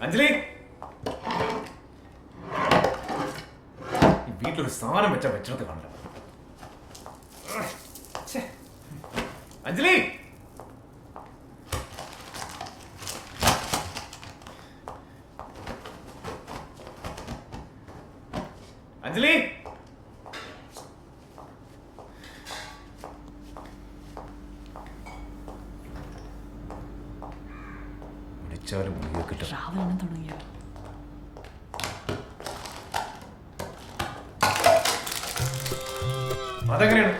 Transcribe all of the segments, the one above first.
അഞ്ജലി, ഈ വീട്ടിലൊരു സാധനം വെച്ചാൽ വെച്ചിടത്ത് കാണില്ല. അഞ്ജലി, അഞ്ജലി, വിളിച്ചാലും കിട്ടും. അതെങ്ങനെയാണ്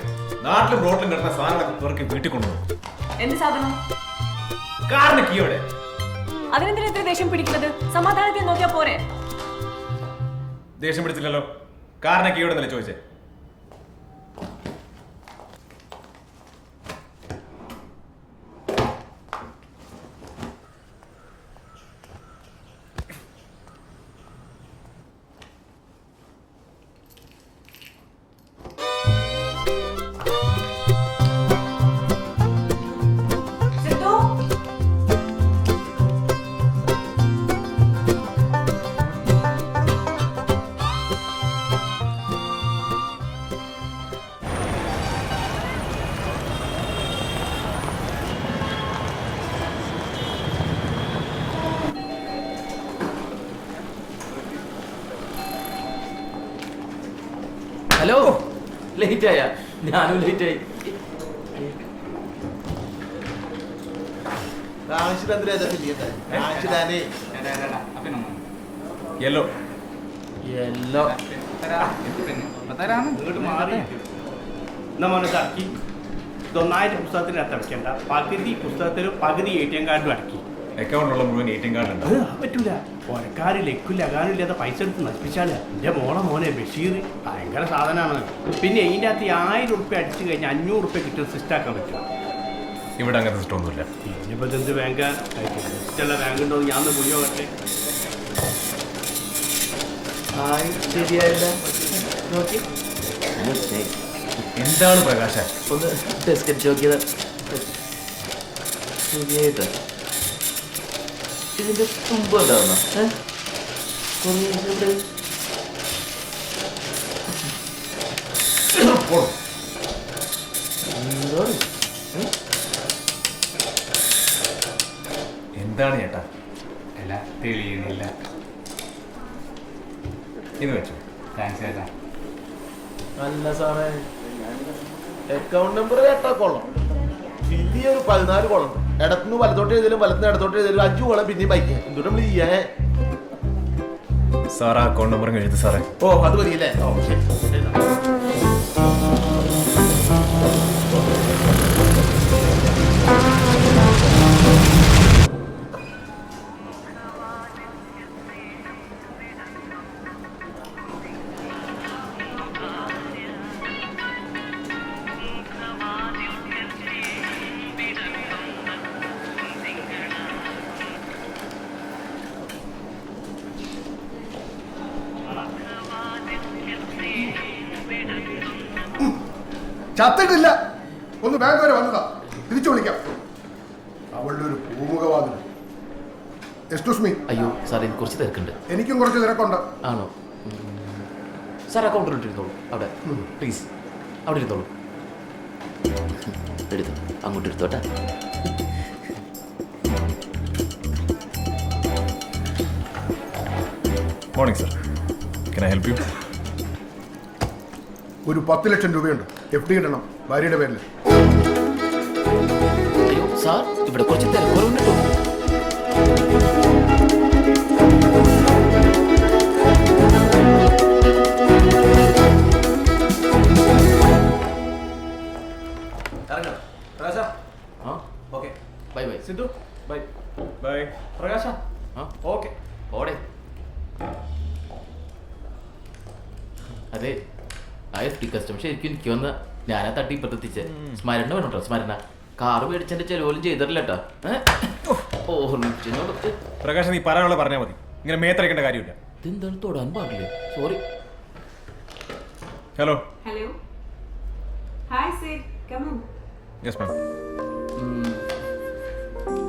നാട്ടിലും റോഡിലും കിടന്ന സാധനങ്ങളൊക്കെ തുറക്കി വീട്ടിൽ കൊണ്ടുപോകും? എന്ത് സാധനം? കാറിന് കീ എവിടെ? അതിനെന്തിനാ ഇത്ര ദേഷ്യം പിടിക്കുന്നത്? സമാധാനത്തിൽ നോക്കിയാ പോരെ? ദേഷ്യം പിടിച്ചില്ലല്ലോ. കാറിന് കീ എവിടെ എന്നല്ലേ ചോദിച്ചേ? ഹലോ, ലേറ്റ് ആയ? ഞാനും ലേറ്റ് ആയി. യെല്ലോ യെല്ലോ നമ്മളിതാക്കി ഇതൊന്നായിട്ട് പുസ്തകത്തിന് അടയ്ക്കണ്ട. പകുതി പുസ്തകത്തിലും പകുതി ATM കാർഡും അടക്കി. അക്കൗണ്ടിലുള്ള മുഴുവൻ ATM കാർഡ് ഉണ്ട്. അത് പറ്റൂല. പുറക്കാര് ലക്കില്ല അകാനില്ലാതെ പൈസ എടുത്ത് നശിപ്പിച്ചാല്. എൻ്റെ മോനെ ബഷീർ ഭയങ്കര സാധനമാണ്. പിന്നെ ഇതിൻ്റെ അകത്ത് 1000 ഉറുപ്പ്യ അടിച്ചു കഴിഞ്ഞാൽ 500 ഉറുപ്പ്യ കിട്ടുന്ന സിസ്റ്റാക്കാൻ പറ്റും. ഇവിടെ അങ്ങനത്തെ സിസ്റ്റം ഒന്നുമില്ല. ഇനിയിപ്പോൾ എന്ത് ബാങ്കാ? ഇഷ്ടമുള്ള ബാങ്ക് ഉണ്ടോ ഞാൻ ഒന്ന് പോയി നോക്കട്ടെ. ശരിയായില്ല. നോക്കി എന്താണ് പ്രകാശ? ഒന്ന് ടെസ്റ്റ് അടിച്ച് നോക്കിയത് ശരിയായിട്ട്. ഇതിന്റെ തുമ്പ് ഉണ്ടാവുന്ന എന്താണ് ചേട്ടാ? അല്ല, തെളിയുന്നില്ല. ഇത് വെച്ചു. താങ്ക്സ് ചേട്ടാ. അല്ല സാറേ, അക്കൗണ്ട് നമ്പർ കേട്ടാ കൊള്ളാം. വലിയൊരു 14 കോളം. ഇടത്തുനിന്ന് വലത്തോട്ട് എഴുതിയാലും വലത്തുനിന്ന് ഇടത്തോട്ട് എഴുതിയാലും 5 കോളം പിന്നെയും ബൈക്ക്. എന്തുകൊണ്ട് നമ്മൾ ചെയ്യാ? സാർ ആ അക്കൗണ്ട് നമ്പർ എഴുതി സാറേ. ഓ, അത് മതിയല്ലേ? ഓ ശരി. ചത്തിട്ടില്ല. ഒന്ന് ബാങ്ക് വരെ വന്നതാ. തിരിച്ചു വിളിക്കാം. അവളുടെ ഒരു പൂമുഖവാതിൽ. Excuse me. അയ്യോ സാർ, എനിക്ക് കുറച്ച് തിരക്കുണ്ട്. എനിക്കും കുറച്ച് തിരക്കുണ്ട്. ആണോ? സാർ അക്കൗണ്ടിൽ ഇട്ടിരുന്നോളൂ. അവിടെ പ്ലീസ്, അവിടെ ഇരുന്നോളൂ. എടുത്തു, അങ്ങോട്ട് എടുത്തോട്ടെ. Morning sir, can I help you? ഒരു 10 ലക്ഷം രൂപയുണ്ട്. FD ഇടണം, ഭാര്യയുടെ പേരിൽ. അയ്യോ സാർ, ഇവിടെ കുറച്ച് തിരക്കുറവുണ്ട് കേട്ടോ. Bye bye Sidhu, bye bye. പ്രകാശ. ഓക്കെ ഓടെ. അതെ, FD കസ്റ്റമർ ശരിക്കും എനിക്ക് വന്ന ഞാനാ തട്ടി ഇപ്പത്തെത്തിച്ചേ. സ്മരണ വേണോട്ടോ, സ്മരണ. കാറ് മേടിച്ചെന്റെ ചെലവോലും ചെയ്തിട്ടില്ല കേട്ടോ. ഓർമ്മിച്ചോട് പ്രകാശ്, നീ പറയാനുള്ള പറഞ്ഞാൽ മതി. ഇങ്ങനെ മേത്തരക്കേണ്ട കാര്യമില്ല. ഇതെന്താണ് തൊടാൻ പാടില്ലേ? Sorry. Hello. Hello. Hi sir, come in. Yes ma'am.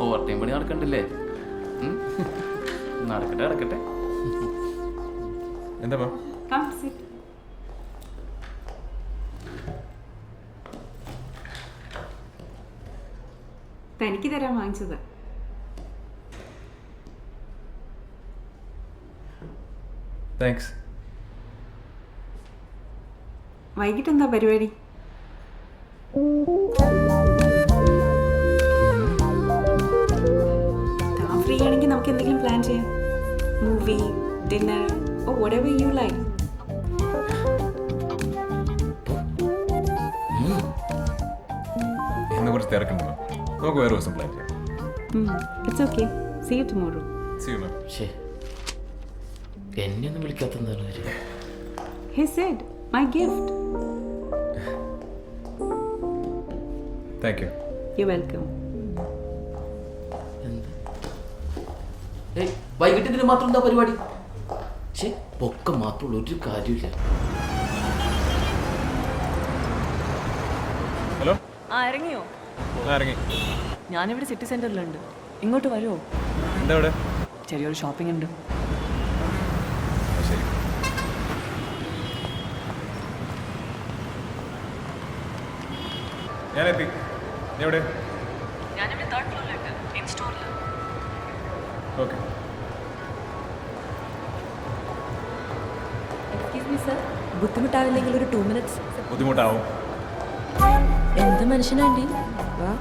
Over time പണി നടക്കണ്ടില്ലേ? നടക്കട്ടെ നടക്കട്ടെ. എന്താ മാം? Come sit. തനിക്ക് തരാൻ വാങ്ങിച്ചത്. താങ്ക്സ്. വൈകിട്ട് എന്താ പരിപാടി? താൻ ഫ്രീ ആണെങ്കിൽ നമുക്ക് എന്തെങ്കിലും പ്ലാൻ ചെയ്യാം. Movie, dinner, oh whatever you like. ഇന്ന് കുറച്ച് തിരക്കുണ്ട് മാം. നമുക്ക് വേറെ ദിവസം പ്ലാൻ ചെയ്യാം. It's okay. See you tomorrow. See you, ma'am. ശേ, എന്നെ ഒന്നും വിളിക്കാത്ത എന്താണ് കാര്യം? He said, my gift. Thank you. You're welcome. എന്ത്? ഏയ്, വൈകിട്ട് ഇതിന് മാത്രം എന്താ പരിപാടി? ശേ, പൊക്കം മാത്രമുള്ള ഒരു കാര്യമില്ല. ഹലോ. ഇറങ്ങിയോ? ഇറങ്ങി. ഞാനിവിടെ സിറ്റി സെന്ററിലുണ്ട്. ഇങ്ങോട്ട് വരുമോ? എന്താ ഇവിടെ? ചെറിയൊരു ഷോപ്പിംഗ് ഉണ്ട്. ശരി. ഞാനെത്തി. നീ എവിടെ? ഞാനിവിടെ തേർഡ് ഫ്ലോറിലുണ്ട്. ഇൻ സ്റ്റോറിൽ. ഓക്കെ. എക്സ്ക്യൂസ് മീ സർ, ബുദ്ധിമുട്ടാവില്ലെങ്കിൽ ഒരു 2 minutes. ബുദ്ധിമുട്ടാവും. എന്ത് മനുഷ്യനാണ്ടി? വാ.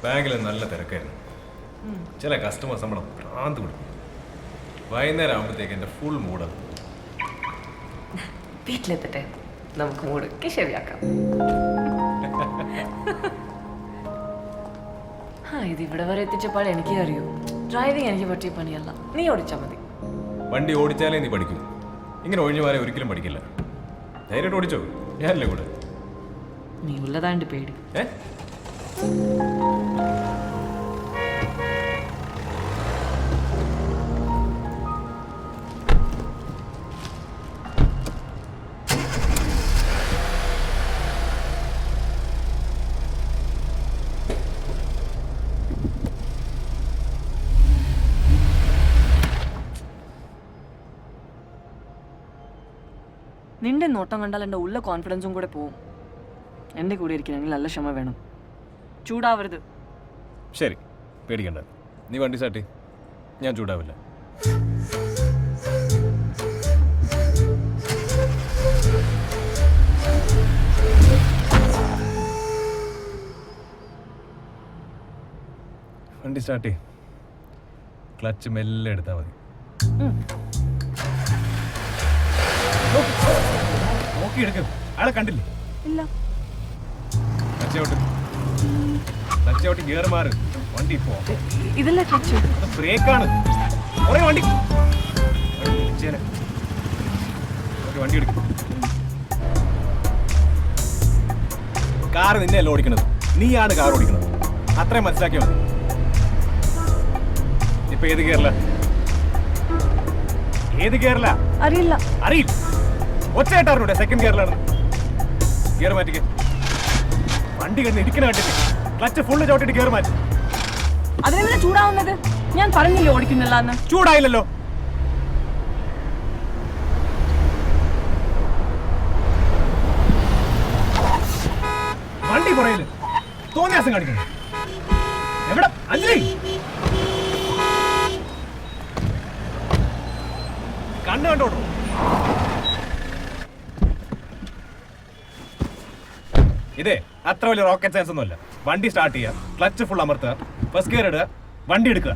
ബാങ്കിൽ നല്ല തിരക്കായിരുന്നു. ചില കസ്റ്റമേഴ്സ് നമ്മളെ ഭ്രാന്ത് കൊടുക്കും. വൈകുന്നേരം ആകുമ്പോഴത്തേക്ക് എൻ്റെ ഫുൾ മൂഡാണ്. വീട്ടിലെത്തട്ടെ, നമുക്ക് മൂടൊക്കെ ശരിയാക്കാം. ഇത് ഇവിടെ വരെ എത്തിച്ചപ്പോൾ എനിക്ക് അറിയൂ, ഡ്രൈവിംഗ് എനിക്ക് പറ്റിയ പണിയല്ല. നീ ഓടിച്ചാൽ മതി. വണ്ടി ഓടിച്ചാലേ നീ പഠിക്കൂ. ഇങ്ങനെ ഒഴിഞ്ഞു മാറി ഒരിക്കലും പഠിക്കില്ല. ധൈര്യമായിട്ട് ഓടിച്ചോ, ഞാനല്ലേ കൂടെ. നീ ഉള്ളതാണ്ട് പേടി. നിന്റെ നോട്ടം കണ്ടാൽ എൻ്റെ ഉള്ള കോൺഫിഡൻസും കൂടെ പോവും. എൻ്റെ കൂടെ ഇരിക്കണമെങ്കിൽ നല്ല ക്ഷമ വേണം. ചൂടാവരുത്. ശരി, പേടിക്കണ്ട. നീ വണ്ടി സ്റ്റാർട്ട് ചെയ്യ്. ഞാൻ ചൂടാവില്ല. വണ്ടി സ്റ്റാർട്ട് ചെയ്യ്. ക്ലച്ച് മെല്ലെ എടുത്താൽ മതി. നോക്കി എടുക്കും. അയാളെ കണ്ടില്ലേ? ഇല്ല. ക്ലച്ച് ഗിയർ മാറ്. വണ്ടി പോ. ഇതല്ല ക്ലച്ച്, അത് ബ്രേക്കാണ്. കുറേ വണ്ടി വണ്ടി എടുക്കും. കാറ് നിന്നെയല്ല ഓടിക്കണത്, നീയാണ് കാർ ഓടിക്കണത്. അത്രയും മനസ്സിലാക്കിയാൽ മതി. ഇപ്പൊ ഏത് ഗിയറില? ഏത് ഗിയറില? അറിയില്ല. അറിയില്ല. ഒച്ചയായിട്ടാറിനൂടെ സെക്കൻഡ് ഗിയറിലാണ്. ഗിയർ മാറ്റിക്ക്. വണ്ടി കിടന്ന് ഇടിക്കണ കണ്ടില്ലേ? ക്ലച്ച് ഫുള്ള് ചവിട്ടിട്ട് ഗിയർ മാറ്റി. അതിനെന്താ ചൂടാവുന്നത്? ഞാൻ പറഞ്ഞില്ലേ ഓടിക്കുന്നില്ല എന്ന്. ചൂടായില്ലല്ലോ. വണ്ടി കുറയില്ല. തോന്നിയാസം കാണിക്കുന്നു. എവിടെ അഞ്ജലി? കണ്ണു കണ്ടോട്ടോ. ഇതേ അത്ര വലിയ റോക്കറ്റ് സയൻസ് ഒന്നുമല്ല. വണ്ടി സ്റ്റാർട്ട് ചെയ്യുക, ക്ലച്ച് ഫുൾ അമർത്തുക, ഫസ്റ്റ് ഗിയർ ഇടുക, വണ്ടി എടുക്കുക.